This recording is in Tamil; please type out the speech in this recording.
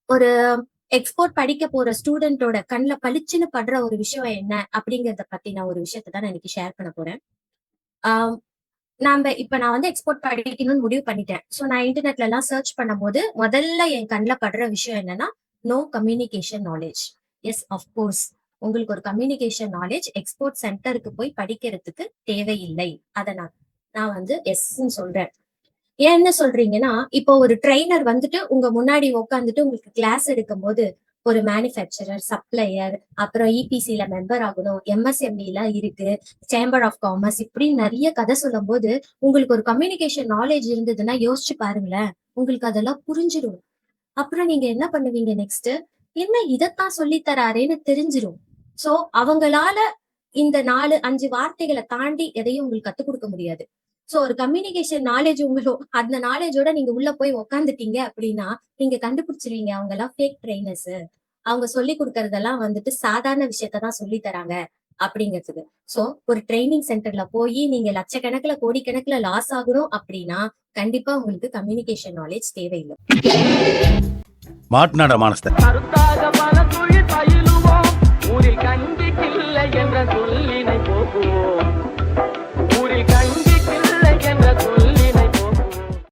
ஒரு எக்ஸ்போர்ட் படிக்க போற ஸ்டூடெண்டோட கண்ணுல பளிச்சுன்னு படுற ஒரு விஷயம் என்ன அப்படிங்கறத பத்தி நான் ஒரு விஷயத்தை தான் நான் இன்னைக்கு ஷேர் பண்ண போறேன். ஆஹ் நான் வந்து எக்ஸ்போர்ட் படிக்கணும்னு முடிவு பண்ணிட்டேன். சோ நான் இன்டர்நெட்ல எல்லாம் சர்ச் பண்ணும்போது முதல்ல என் கண்ணுல படுற விஷயம் என்னன்னா, no communication knowledge. Yes, of course, உங்களுக்கு ஒரு கம்யூனிகேஷன் நாலேஜ் எக்ஸ்போர்ட் சென்டருக்கு போய் படிக்கிறதுக்கு தேவையில்லை. அதை நான் நான் வந்து எஸ் சொல்றேன். ஏன்னு சொல்றீங்கன்னா, இப்போ ஒரு ட்ரெய்னர் வந்துட்டு உங்க முன்னாடி உட்கார்ந்துட்டு உங்களுக்கு கிளாஸ் எடுக்கும்போது, ஒரு மேனுஃபேக்சரர், சப்ளையர், அப்புறம் இபிசில மெம்பர் ஆகணும், எம்எஸ்எம்இல இருக்கு, சேம்பர் ஆஃப் காமர்ஸ், இப்படி நிறைய கதை சொல்லும்போது, உங்களுக்கு ஒரு கம்யூனிகேஷன் நாலேஜ் இருந்ததுன்னா யோசிச்சு பாருங்களேன். உங்களுக்கு அதெல்லாம் புரிஞ்சிடும். அப்புறம் நீங்க என்ன பண்ணுவீங்க நெக்ஸ்ட்? என்ன இதத்தான் சொல்லி தராரேன்னு தெரிஞ்சிரும். சோ அவங்களால இந்த 4, 5 வார்த்தைகளை தாண்டி எதையும் உங்களுக்கு கத்துக் கொடுக்க முடியாது. சோ ஒரு கம்யூனிகேஷன் நாலேஜ் அந்த நாலேஜோட நீங்க உள்ள போய் உக்காந்துட்டீங்க அப்படின்னா, நீங்க கண்டுபிடிச்சிருவீங்க அவங்க எல்லாம் ஃபேக் ட்ரெயினர்ஸ். அவங்க சொல்லி கொடுக்கறதெல்லாம் வந்துட்டு சாதாரண விஷயத்தான் சொல்லி தராங்க அப்படிங்கிறதுக்கு. சோ ஒரு ட்ரைனிங் சென்டர்ல போய் நீங்க லட்சக்கணக்குல கோடிக்கணக்குல லாஸ் ஆகணும் அப்படின்னா, கண்டிப்பா உங்களுக்கு கம்யூனிகேஷன் நாலேஜ் தேவையில்லை. மாட்னாடா மானஸ்தர். கருத்தாக பல துளி பயிலுவோம் ஊரில் கஞ்சி